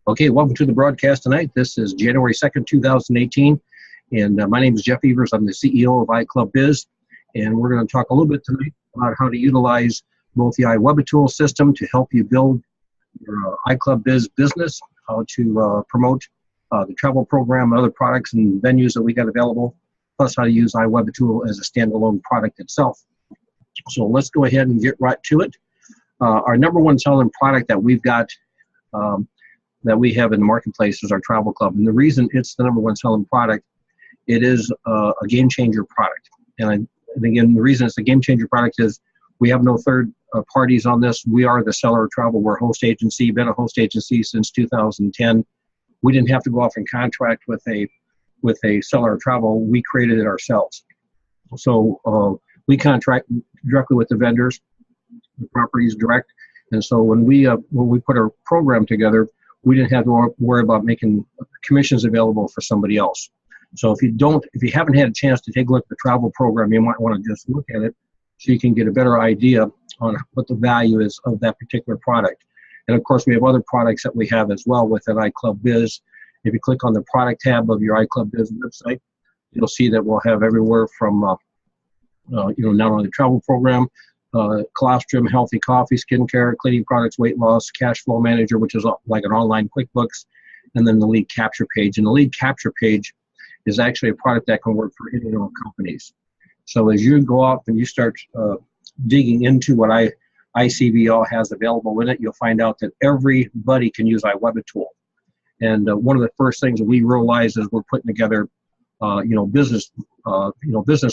Okay, welcome to the broadcast tonight. This is January 2nd, 2018, and my name is Jeff Evers. I'm the CEO of iClubBiz, and we're going to talk a little bit tonight about how to utilize both the iWebAtool system to help you build your iClubBiz business, how to promote the travel program and other products and venues that we got available, plus how to use iWebAtool as a standalone product itself. So let's go ahead and get right to it. Our number one selling product that we've got that we have in the marketplace is our travel club. And the reason it's the number one selling product, it is a game changer product. And again, the reason it's a game changer product is we have no third parties on this. We are the seller of travel. We're a host agency, been a host agency since 2010. We didn't have to go off and contract with a seller of travel. We created it ourselves. So we contract directly with the vendors, the properties direct. And so when we put our program together, we didn't have to worry about making commissions available for somebody else. So if you haven't had a chance to take a look at the travel program, you might want to just look at it so you can get a better idea on what the value is of that particular product. And of course, we have other products that we have as well within iClubBiz. If you click on the product tab of your iClubBiz website, you'll see that we'll have everywhere from not only the travel program, colostrum, healthy coffee, skincare, cleaning products, weight loss, cash flow manager, which is like an online QuickBooks, and then the lead capture page. And the lead capture page is actually a product that can work for any of our companies. So as you go off and you start digging into what ICVL has available in it, you'll find out that everybody can use iWebAtool. And one of the first things that we realize is we're putting together, business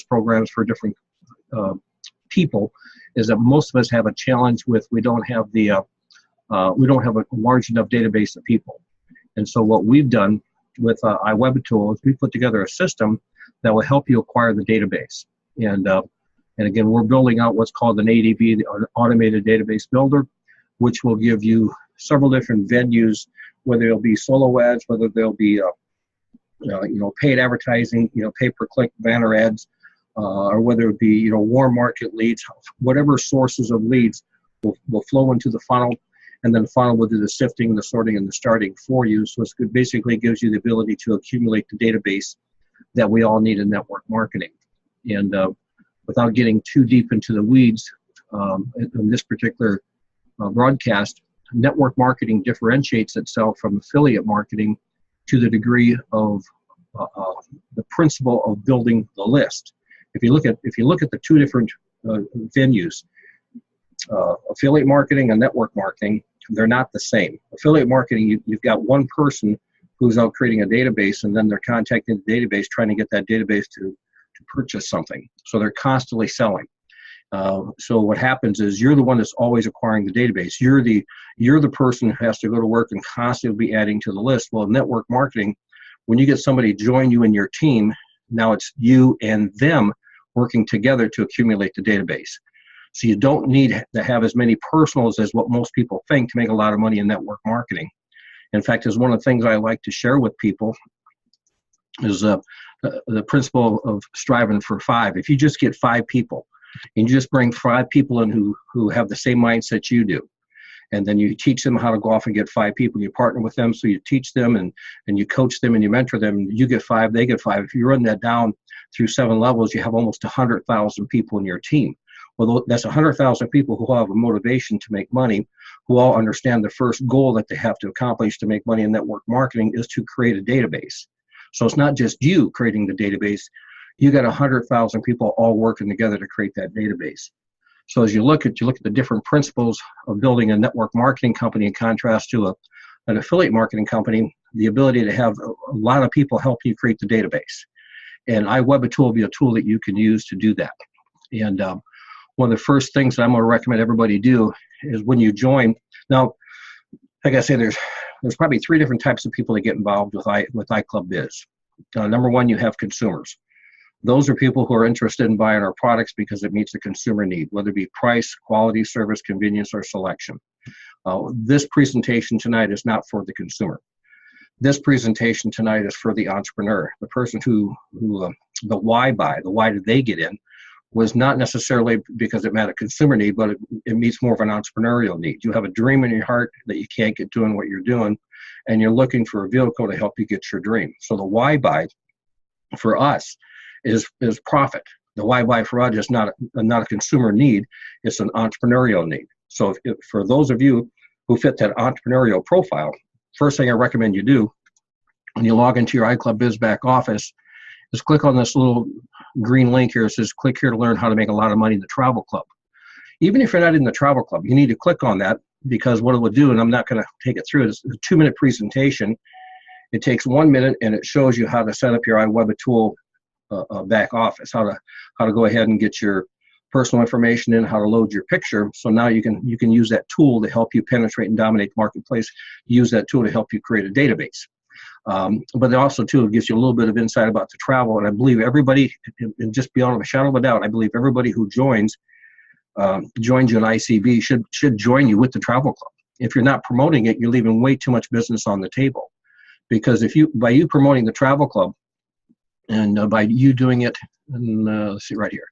programs for different people, is that most of us have a challenge with we don't have a large enough database of people. And so what we've done with iWebAtool is we put together a system that will help you acquire the database. And again, we're building out what's called an ADB, an automated database builder, which will give you several different venues, whether it'll be solo ads, whether they'll be paid advertising, pay-per-click banner ads, or whether it be warm market leads. Whatever sources of leads will flow into the funnel, and then the funnel will do the sifting, the sorting, and the starting for you. So it basically gives you the ability to accumulate the database that we all need in network marketing. And without getting too deep into the weeds, in this particular broadcast, network marketing differentiates itself from affiliate marketing to the degree of the principle of building the list. If you look at the two different venues, affiliate marketing and network marketing, they're not the same. Affiliate marketing, you've got one person who's out creating a database, and then they're contacting the database trying to get that database to purchase something. So they're constantly selling. So what happens is you're the one that's always acquiring the database. You're the person who has to go to work and constantly be adding to the list. Well, network marketing, when you get somebody to join you in your team, now it's you and them working together to accumulate the database. So you don't need to have as many personals as what most people think to make a lot of money in network marketing. In fact, is one of the things I like to share with people is the principle of striving for 5. If you just get 5 people, and you just bring 5 people in who have the same mindset you do, and then you teach them how to go off and get 5 people. You partner with them, so you teach them and you coach them and you mentor them. And you get 5, they get 5. If you run that down through 7 levels, you have almost 100,000 people in your team. Well, that's 100,000 people who have a motivation to make money, who all understand the first goal that they have to accomplish to make money in network marketing is to create a database. So it's not just you creating the database. You got 100,000 people all working together to create that database. So as you look at the different principles of building a network marketing company in contrast to an affiliate marketing company, the ability to have a lot of people help you create the database. And iWebAtool will be a tool that you can use to do that. And one of the first things that I'm going to recommend everybody do is when you join. Now, like I say, there's probably 3 different types of people that get involved with iClubBiz. Number one, you have consumers. Those are people who are interested in buying our products because it meets the consumer need, whether it be price, quality, service, convenience, or selection. This presentation tonight is not for the consumer. This presentation tonight is for the entrepreneur, the person who the why buy, the why did they get in, was not necessarily because it met a consumer need, but it meets more of an entrepreneurial need. You have a dream in your heart that you can't get doing what you're doing, and you're looking for a vehicle to help you get your dream. So the why buy for us is profit. The why buy for us is not a consumer need, it's an entrepreneurial need. So if for those of you who fit that entrepreneurial profile, first thing I recommend you do when you log into your iClub Biz back office is click on this little green link here. It says click here to learn how to make a lot of money in the travel club. Even if you're not in the travel club, you need to click on that, because what it will do, and I'm not going to take it through, it's a 2-minute presentation. It takes 1 minute and it shows you how to set up your iWebitool back office, how to go ahead and get your personal information in, how to load your picture. So now you can use that tool to help you penetrate and dominate the marketplace. Use that tool to help you create a database. But it also too gives you a little bit of insight about the travel. And I believe everybody, and just beyond a shadow of a doubt, I believe everybody who joins you in ICB should join you with the travel club. If you're not promoting it, you're leaving way too much business on the table. Because by you promoting the travel club, and by you doing it, and let's see right here,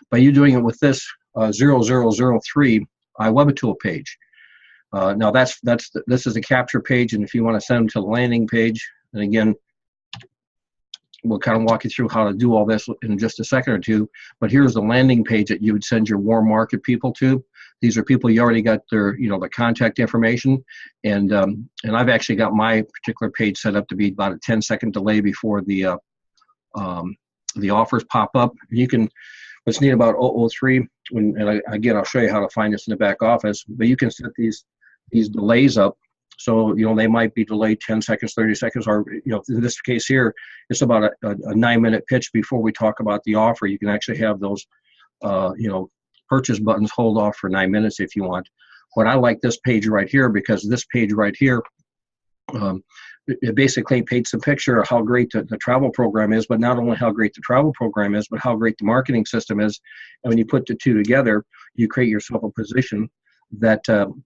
by you doing it with this 0003 iWebitool page. Now this is a capture page, and if you want to send them to the landing page, and again, we'll kind of walk you through how to do all this in just a second or two. But here's the landing page that you would send your warm market people to. These are people you already got their, the contact information, and I've actually got my particular page set up to be about a 10-second delay before the offers pop up. You can. What's neat about 003, again, I'll show you how to find this in the back office, but you can set these delays up. So, they might be delayed 10 seconds, 30 seconds, or, in this case here, it's about a 9-minute pitch before we talk about the offer. You can actually have those, purchase buttons hold off for 9 minutes if you want. But I like this page right here, because this page right here, it basically paints a picture of how great the travel program is, but not only how great the travel program is, but how great the marketing system is. And when you put the two together, you create yourself a position that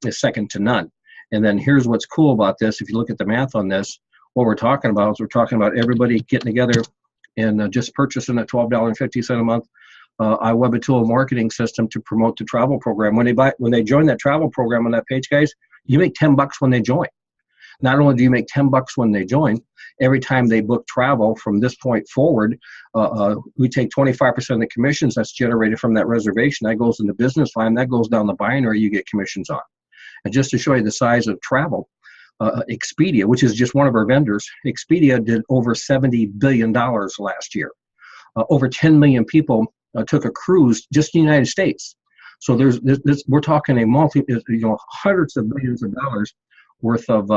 is second to none. And then here's what's cool about this. If you look at the math on this, what we're talking about is we're talking about everybody getting together and just purchasing a $12.50 a month iWebitool marketing system to promote the travel program. When they join that travel program on that page, guys, you make $10 when they join. Not only do you make $10 when they join, every time they book travel from this point forward, we take 25% of the commissions that's generated from that reservation. That goes in the business line. That goes down the binary. You get commissions on. And just to show you the size of travel, Expedia, which is just one of our vendors, Expedia did over $70 billion last year. Over 10 million people took a cruise just in the United States. So we're talking hundreds of billions of dollars worth of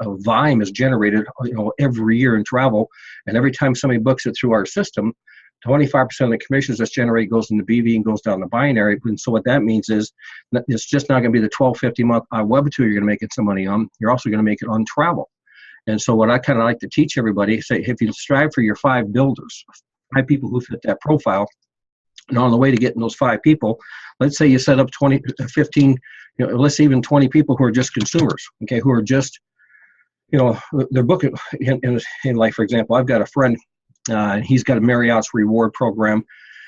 volume is generated every year in travel, and every time somebody books it through our system, 25% of the commissions that's generated goes into BV and goes down the binary. And so what that means is that it's just not going to be the $12.50 a month iWebitool you're going to make it some money on. You're also going to make it on travel. And so what I kind of like to teach everybody, say, if you strive for your 5 builders, 5 people who fit that profile, and on the way to getting those 5 people, let's say you set up 20, 15, let's say even 20 people who are just consumers, okay, who are just, they're booking, in like, for example, I've got a friend, he's got a Marriott's reward program.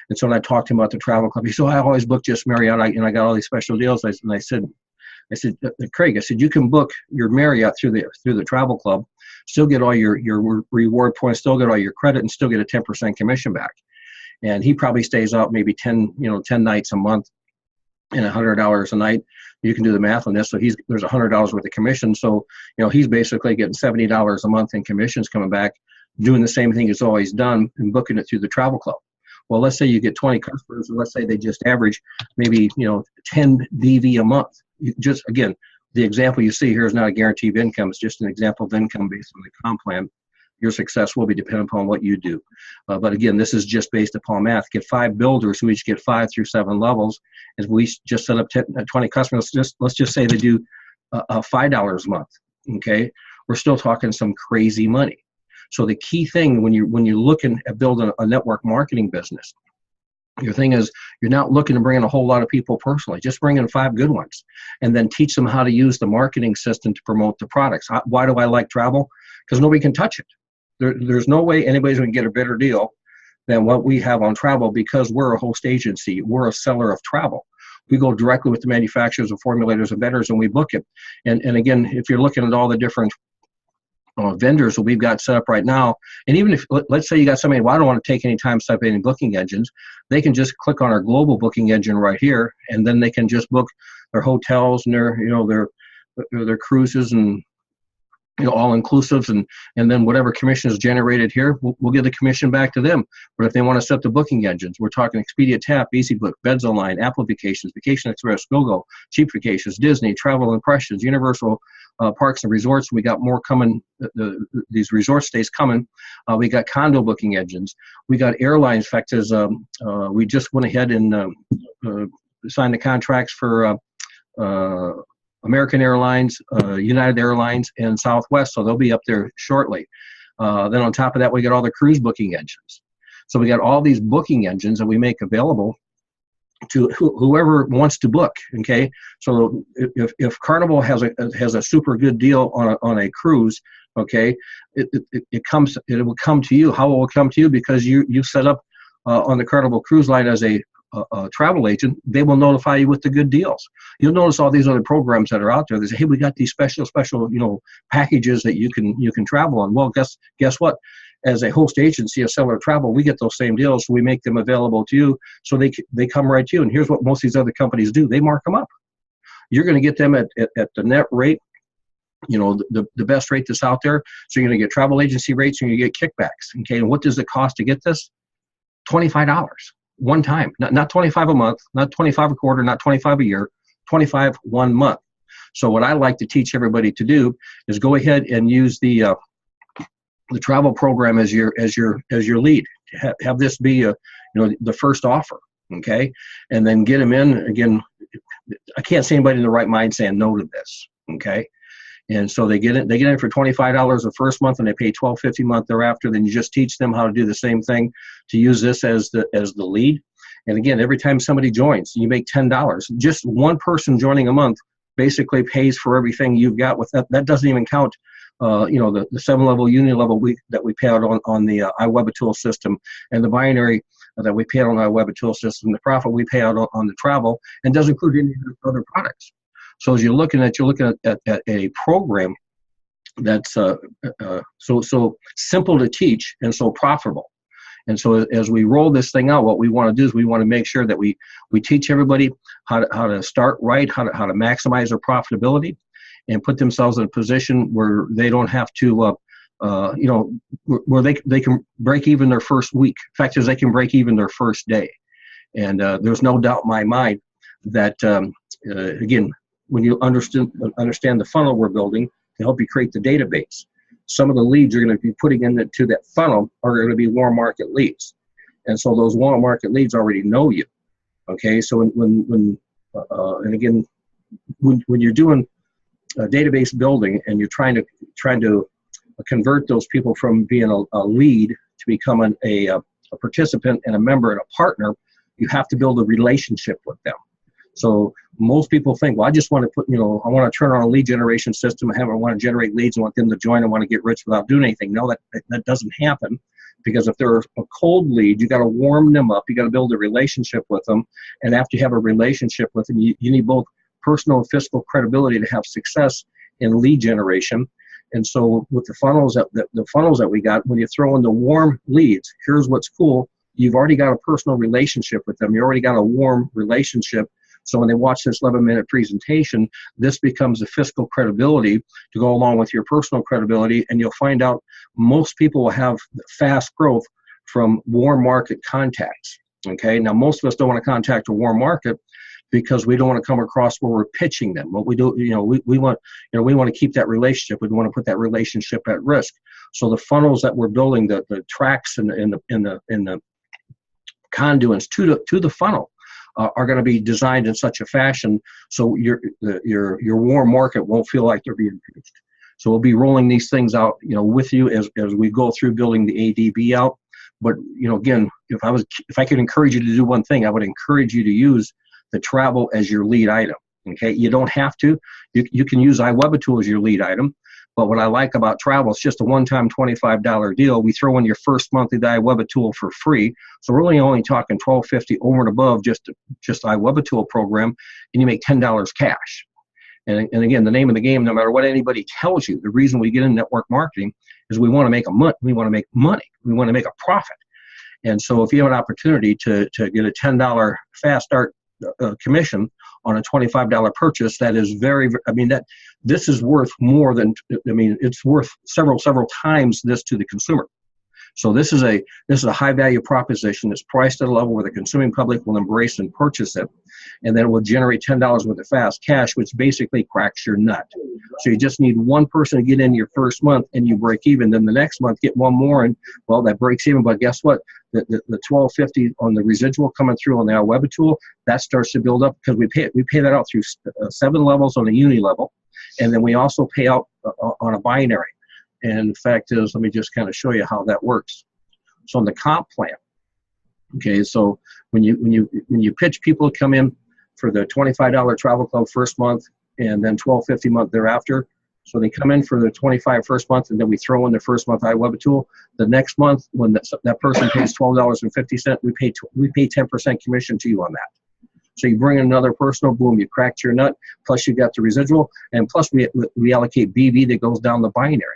And so when I talked to him about the travel club, he said, I always book just Marriott, and I got all these special deals. And I said, Craig, I said, you can book your Marriott through the travel club, still get all your reward points, still get all your credit, and still get a 10% commission back. And he probably stays out maybe 10 nights a month and $100 a night. You can do the math on this. So there's $100 worth of commission. So, he's basically getting $70 a month in commissions coming back, doing the same thing he's always done and booking it through the travel club. Well, let's say you get 20 customers, and let's say they just average maybe, 10 BV a month. Just, again, the example you see here is not a guarantee of income. It's just an example of income based on the comp plan. Your success will be dependent upon what you do. But again, this is just based upon math. Get 5 builders who each get 5 through 7 levels. As we just set up 20 customers, let's just say they do $5 a month. Okay, we're still talking some crazy money. So the key thing when you're looking at building a network marketing business, your thing is you're not looking to bring in a whole lot of people personally. Just bring in 5 good ones, and then teach them how to use the marketing system to promote the products. Why do I like travel? Because nobody can touch it. There's no way anybody's going to get a better deal than what we have on travel, because we're a host agency. We're a seller of travel. We go directly with the manufacturers and formulators and vendors, and we book it. And again, if you're looking at all the different vendors that we've got set up right now. And even if, let's say you got somebody, well, I don't want to take any time set up any booking engines, they can just click on our global booking engine right here, and then they can just book their hotels and their cruises and all inclusives, and then whatever commission is generated here, we'll give the commission back to them. But if they want to set the booking engines, we're talking Expedia, Tap, EasyBook, Beds Online, Apple Vacations, Vacation Express, GoGo, Cheap Vacations, Disney, Travel Impressions, Universal Parks and Resorts. We got more coming. These resort stays coming. We got condo booking engines. We got airlines. In fact, as we just went ahead and signed the contracts for American Airlines, United Airlines, and Southwest, so they'll be up there shortly. Then on top of that, we got all the cruise booking engines. So we got all these booking engines that we make available to whoever wants to book. Okay, so if Carnival has a super good deal on a cruise, okay, it will come to you. How will it come to you? Because you set up on the Carnival Cruise Line as a travel agent. They will notify you with the good deals. You'll notice all these other programs that are out there. They say, hey, we got these special packages that you can travel on. Well, guess what? As a host agency, a seller of travel, we get those same deals. So we make them available to you, so they come right to you. And here's what most of these other companies do: they mark them up. You're going to get them at the net rate, the best rate that's out there. So you're going to get travel agency rates, and you're going to get kickbacks. Okay, and what does it cost to get this? $25 one time, not 25 a month, not 25 a quarter, not 25 a year, 25 1 month. So what I like to teach everybody to do is go ahead and use the travel program as your lead. Have this be the first offer, okay, and then get them in. Again, I can't see anybody in the right mind saying no to this, okay. And so they get in for $25 the first month, and they pay $12.50 a month thereafter. Then you just teach them how to do the same thing, to use this as the lead. And again, every time somebody joins, you make $10. Just one person joining a month basically pays for everything you've got with that. That doesn't even count, the 7-level union level that we pay out on the iWebAtool system, and the binary that we pay out on the iWebAtool system, the profit we pay out on the travel, and doesn't include any other products. So as you're looking at a program that's so simple to teach and so profitable. And so as we roll this thing out, what we want to do is we want to make sure that we teach everybody how to start right, how to maximize their profitability, and put themselves in a position where they don't have to, where they can break even their first week. The fact is, they can break even their first day. And there's no doubt in my mind that, again, when you understand the funnel we're building to help you create the database, some of the leads you're going to be putting into that funnel are going to be warm market leads. And so those warm market leads already know you. Okay, so when you're doing database building and you're trying to convert those people from being a lead to becoming a participant and a member and a partner, you have to build a relationship with them. So most people think, well, I just want to I want to turn on a lead generation system. I want to generate leads. I want them to join. I want to get rich without doing anything. No, that doesn't happen, because if they're a cold lead, you got to warm them up. You got to build a relationship with them. And after you have a relationship with them, you need both personal and fiscal credibility to have success in lead generation. And so with the funnels that we got, when you throw in the warm leads, here's what's cool. You've already got a personal relationship with them. You already got a warm relationship. So when they watch this 11-minute presentation, this becomes the fiscal credibility to go along with your personal credibility, and you'll find out most people will have fast growth from warm market contacts. Okay, now most of us don't want to contact a warm market because we don't want to come across where we're pitching them. What we do, we want to keep that relationship. We don't want to put that relationship at risk. So the funnels that we're building, the tracks and the conduits to the funnel, are going to be designed in such a fashion so your warm market won't feel like they're being pitched. So we'll be rolling these things out, with you as we go through building the ADB out. But again, if I could encourage you to do one thing, I would encourage you to use the travel as your lead item. Okay, you don't have to. You can use iWebAtool as your lead item. But what I like about travel, it's just a one-time $25 deal. We throw in your first month of the iWebAtool for free. So we're only talking $12.50 over and above just iWebAtool program, and you make $10 cash. And again, the name of the game, no matter what anybody tells you, the reason we get in network marketing is we want to make money. We want to make a profit. And so if you have an opportunity to get a $10 fast start commission on a $25 purchase, that is this is worth more than, it's worth several times this to the consumer. So this is a high value proposition that's priced at a level where the consuming public will embrace and purchase it, and then it will generate $10 worth of fast cash, which basically cracks your nut. So you just need one person to get in your first month and you break even. Then the next month get one more, and well, that breaks even. But guess what? The $12.50 on the residual coming through on the Web tool, that starts to build up, because we pay that out through 7 levels on a uni level, and then we also pay out on a binary. And the fact is, let me just kind of show you how that works. So on the comp plan, okay, so when you pitch people to come in for the $25 travel club first month and then $12.50 month thereafter, so they come in for the $25 first month, and then we throw in the first month iWeb tool. The next month, when that person pays $12.50, we pay 10% commission to you on that. So you bring in another person, boom, you cracked your nut, plus you got the residual, and plus we allocate BV that goes down the binary.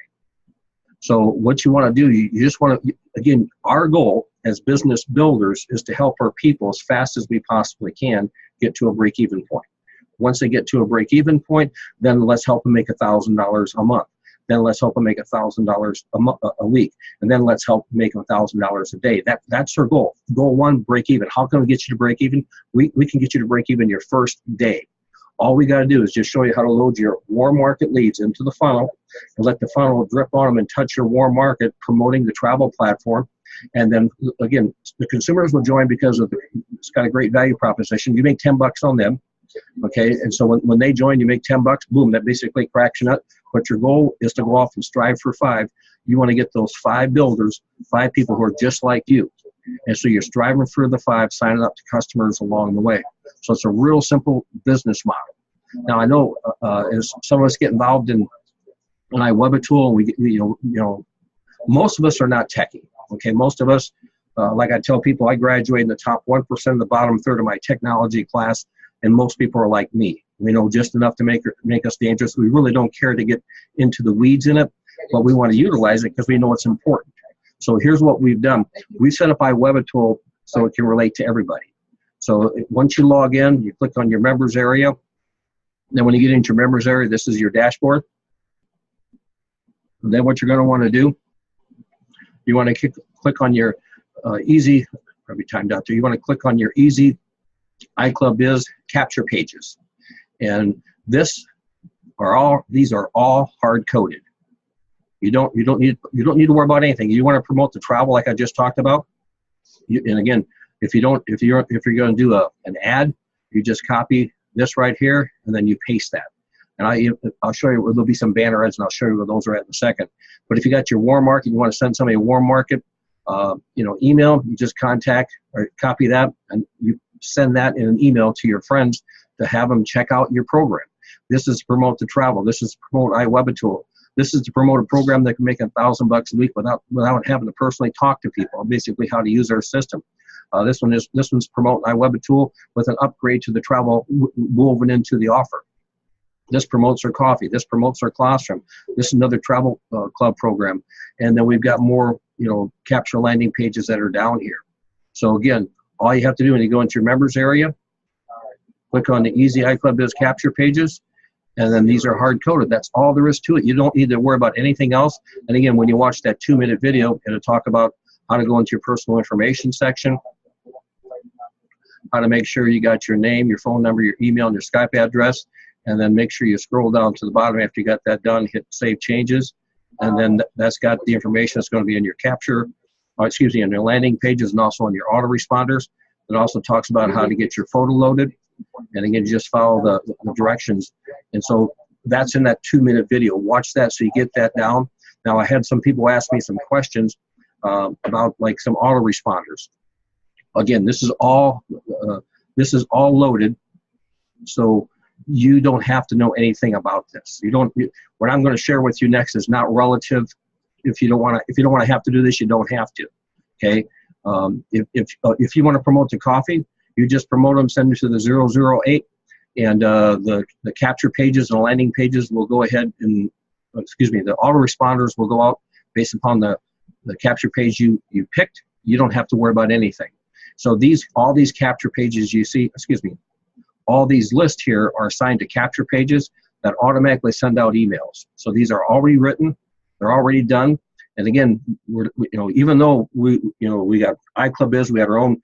So what you want to do, you just want to, again, our goal as business builders is to help our people as fast as we possibly can get to a break-even point. Once they get to a break-even point, then let's help them make $1,000 a month. Then let's help them make $1,000 a week. And then let's help them make $1,000 a day. That's our goal. Goal 1, break even. How can we get you to break even? We can get you to break even your first day. All we got to do is just show you how to load your warm market leads into the funnel and let the funnel drip on them and touch your warm market, promoting the travel platform. And then, again, the consumers will join because it's got a great value proposition. You make $10 on them, okay? And so when they join, you make $10, boom, that basically cracks your nut. But your goal is to go off and strive for 5. You want to get those 5 builders, 5 people who are just like you. And so you're striving for the 5, signing up to customers along the way. So it's a real simple business model. Now I know as some of us get involved in an iWeb tool, most of us are not techie. Okay, most of us, like I tell people, I graduated in the top 1% of the bottom third of my technology class, and most people are like me. We know just enough to make us dangerous. We really don't care to get into the weeds in it, but we want to utilize it because we know it's important. So here's what we've done. We've set up iWeb tool so it can relate to everybody. So once you log in, you click on your members area. Then when you get into your members area, this is your dashboard. And then what you're going to want to do, you want to click on your easy, probably timed out there. You want to click on your easy iClub Biz capture pages. And these are all hard coded. You don't need to worry about anything. You want to promote the travel like I just talked about. And again, if you're going to do an ad, you just copy this right here and then you paste that. And I'll show you, there'll be some banner ads and I'll show you where those are at in a second. But if you got your warm market, you want to send somebody a warm market, email, you just contact or copy that and you send that in an email to your friends to have them check out your program. This is to promote the travel. This is to promote iWeb tool. This is to promote a program that can make $1,000 a week without having to personally talk to people. Basically, how to use our system. This one's promoting iWeb tool with an upgrade to the travel woven into the offer. This promotes our coffee. This promotes our classroom. This is another travel club program, and then we've got more capture landing pages that are down here. So again, all you have to do when you go into your members area, click on the Easy iClub Biz capture pages. And then these are hard coded. That's all there is to it. You don't need to worry about anything else. And again, when you watch that 2-minute video, it'll talk about how to go into your personal information section, how to make sure you got your name, your phone number, your email, and your Skype address. And then make sure you scroll down to the bottom after you got that done, hit save changes. And then that's got the information that's going to be in your in your landing pages and also on your autoresponders. It also talks about how to get your photo loaded. And again, just follow the directions. And so that's in that 2-minute video. Watch that so you get that down. Now, I had some people ask me some questions about like some autoresponders. Again, this is all loaded, so you don't have to know anything about this. What I'm going to share with you next is not relative. If you don't want to have to do this, you don't have to. Okay. If you want to promote the coffee, you just promote them, send them to the 008, and the capture pages and landing pages will go ahead and, the autoresponders will go out based upon the capture page you picked. You don't have to worry about anything. So all these capture pages you see, all these lists here are assigned to capture pages that automatically send out emails. So these are already written, they're already done. And again, even though we got iClubBiz, we have our own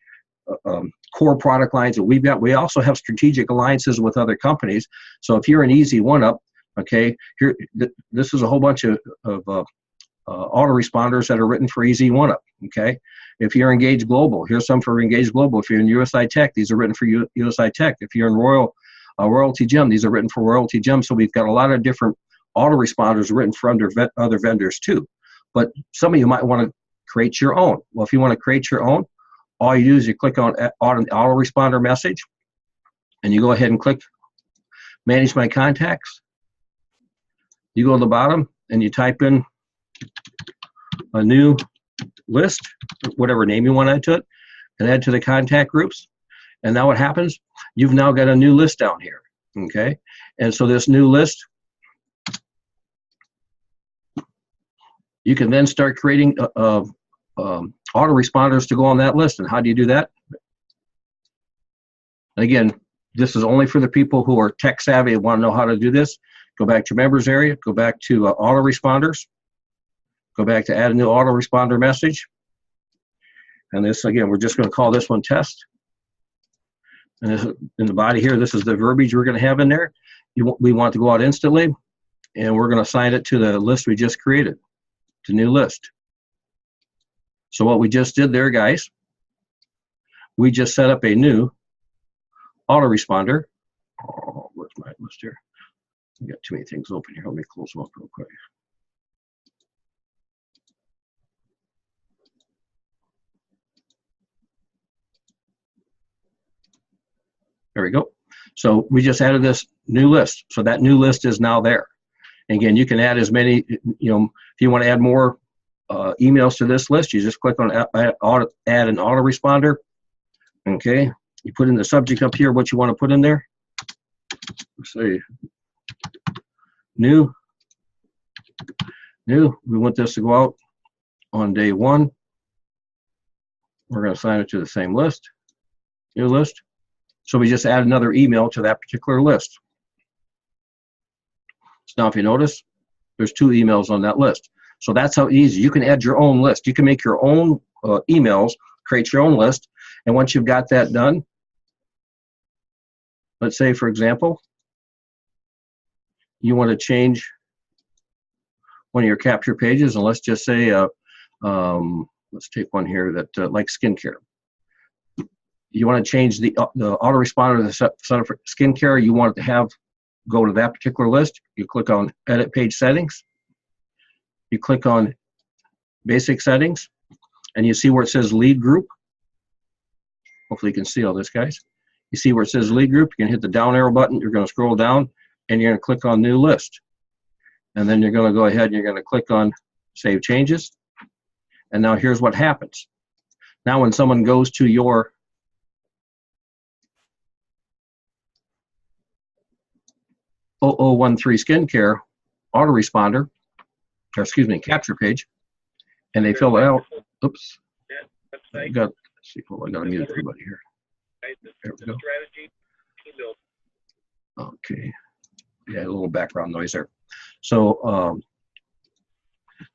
core product lines that we also have strategic alliances with other companies. So if you're an Easy One Up, okay, this is a whole bunch of autoresponders that are written for Easy One Up. Okay, if you're Engage Global, here's some for Engage Global. If you're in USI Tech, these are written for USI Tech. If you're in Royalty Gem, these are written for Royalty Gem. So we've got a lot of different autoresponders written for other vendors too. But some of you might want to create your own. Well, if you want to create your own, all you do is you click on autoresponder message, and you go ahead and click Manage My Contacts. You go to the bottom and you type in a new list, whatever name you want to add to it, and add to the contact groups. And now what happens? You've now got a new list down here, okay? And so this new list, you can then start creating autoresponders to go on that list. And how do you do that? And again, this is only for the people who are tech savvy and want to know how to do this. Go back to members area, go back to autoresponders, go back to add a new autoresponder message. And this, again, we're just going to call this one test. And this, in the body here, this is the verbiage we're going to have in there. We want to go out instantly, and we're going to assign it to the list we just created, to new list. So what we just did there, guys, we just set up a new autoresponder. Oh, where's my list here? I got too many things open here. Let me close them up real quick. There we go. So we just added this new list. So that new list is now there. And again, you can add as many, if you want to add more emails to this list, you just click on add an autoresponder. Okay. You put in the subject up here, what you want to put in there. Let's say new. We want this to go out on day 1. We're going to assign it to the same list, new list. So we just add another email to that particular list. So now if you notice, there's 2 emails on that list. So that's how easy. You can add your own list. You can make your own emails, create your own list. And once you've got that done, let's say, for example, you want to change one of your capture pages, and let's just say, let's take one here that like skincare. You want to change the autoresponder to the set for skincare. You want it to go to that particular list. You click on Edit Page Settings. You click on Basic Settings, and you see where it says Lead Group. Hopefully you can see all this, guys. You see where it says Lead Group. You can hit the down arrow button. You're going to scroll down, and you're going to click on New List. And then you're going to go ahead and you're going to click on Save Changes. And now here's what happens. Now when someone goes to your .0013 skincare autoresponder, or excuse me, capture page, and they fill it out. Oops. I got to mute everybody here. There we go. Okay. Yeah, a little background noise there. So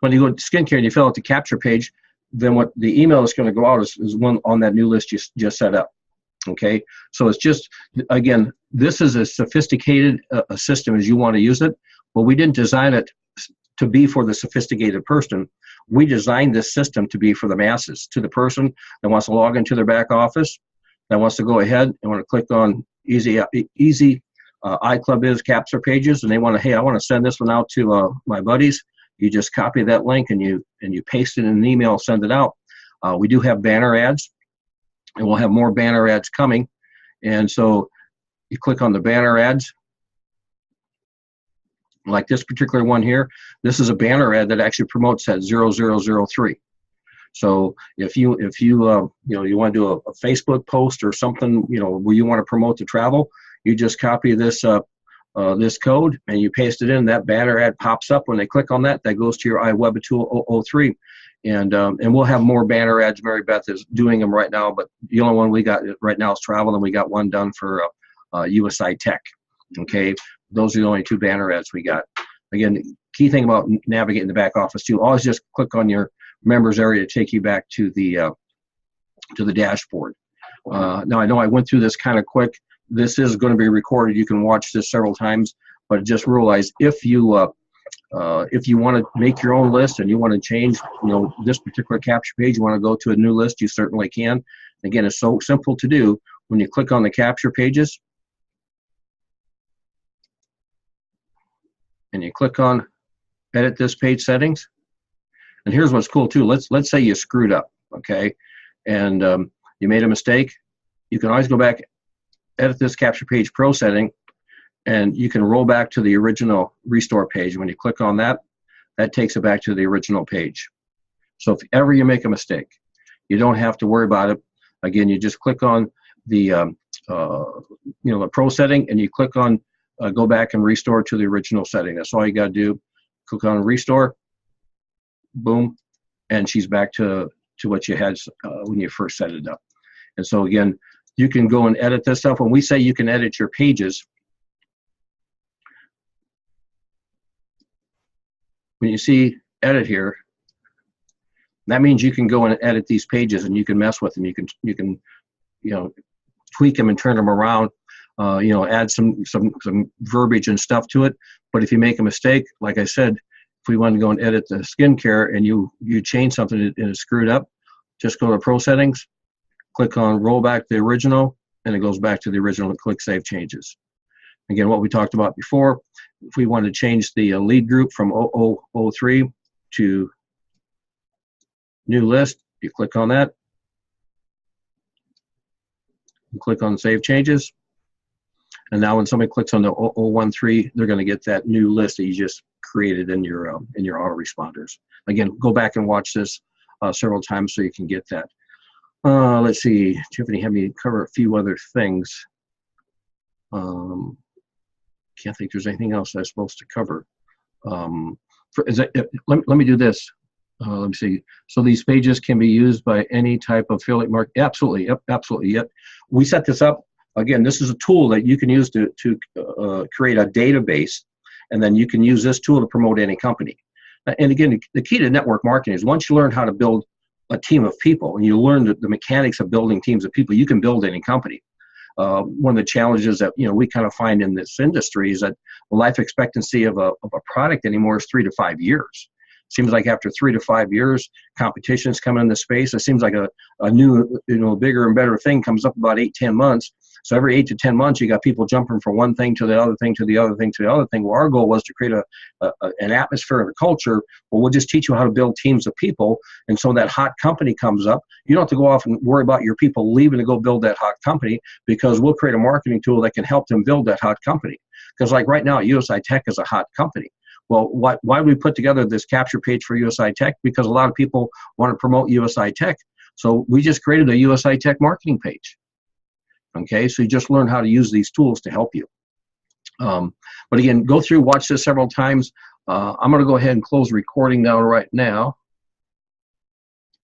when you go to skincare and you fill out the capture page, then what the email is going to go out is one on that new list you just set up. Okay, so it's just, again, this is as sophisticated a system as you want to use it, but we didn't design it to be for the sophisticated person. We designed this system to be for the masses, to the person that wants to log into their back office, that wants to go ahead and want to click on easy iClubBiz capture pages, and they want to, hey, I want to send this one out to my buddies. You just copy that link and you paste it in an email, send it out. We do have banner ads, and we'll have more banner ads coming. And so you click on the banner ads, like this particular one here. This is a banner ad that actually promotes that 0003. So if you want to do a Facebook post or something, where you want to promote the travel, You just copy this this code and you paste it in. That banner ad pops up. When they click on that, that goes to your iWebitool 003. And we'll have more banner ads. Mary Beth is doing them right now, but the only one we got right now is travel, and we got one done for USI Tech. Okay, those are the only 2 banner ads we got. Again, the key thing about navigating the back office too, always just click on your members area to take you back to the dashboard. Now I know I went through this kind of quick. This is going to be recorded. You can watch this several times, but just realize if you want to make your own list and you want to change, this particular capture page, you want to go to a new list, you certainly can. Again, it's so simple to do. When you click on the capture pages and you click on edit this page settings, and here's what's cool too. Let's say you screwed up, okay, and you made a mistake. You can always go back, edit this capture page pro setting, and you can roll back to the original restore page. When you click on that, that takes it back to the original page. So if ever you make a mistake, you don't have to worry about it. Again, you just click on the the pro setting, and you click on go back and restore to the original setting. That's all you got to do. Click on restore, boom, and she's back to what you had when you first set it up. And so again, you can go and edit this stuff. When we say you can edit your pages, when you see edit here, that means you can go and edit these pages, and you can mess with them. You can tweak them and turn them around. Add some verbiage and stuff to it. But if you make a mistake, like I said, if we want to go and edit the skincare and you change something and it's screwed up, just go to Pro Settings, click on Roll Back to the Original, and it goes back to the original, and click Save Changes. Again, what we talked about before, if we want to change the lead group from 0003 to New List, you click on that, and click on Save Changes. And now when somebody clicks on the 0013, they're going to get that new list that you just created in your autoresponders. Again, go back and watch this several times so you can get that. Let's see, Tiffany had me cover a few other things. Can't think there's anything else I'm supposed to cover. Let me do this. Let me see. So these pages can be used by any type of affiliate market. Absolutely, yep, absolutely, yep. We set this up. Again, this is a tool that you can use to create a database, and then you can use this tool to promote any company. And again, the key to network marketing is once you learn how to build a team of people and you learn the mechanics of building teams of people, you can build any company. One of the challenges that we kind of find in this industry is that the life expectancy of a product anymore is 3 to 5 years. Seems like after 3 to 5 years, competition's coming in the space. It seems like a new, bigger and better thing comes up about 8-10 months. So every 8 to 10 months, you got people jumping from one thing to the other thing to the other thing to the other thing. Well, our goal was to create an atmosphere of a culture. Well, we'll just teach you how to build teams of people. And so that hot company comes up. You don't have to go off and worry about your people leaving to go build that hot company, because we'll create a marketing tool that can help them build that hot company. Because like right now, USI Tech is a hot company. Well, why we put together this capture page for USI Tech? Because a lot of people want to promote USI Tech. So we just created a USI Tech marketing page. Okay, so you just learn how to use these tools to help you. But again, go through, watch this several times. I'm going to go ahead and close recording now right now.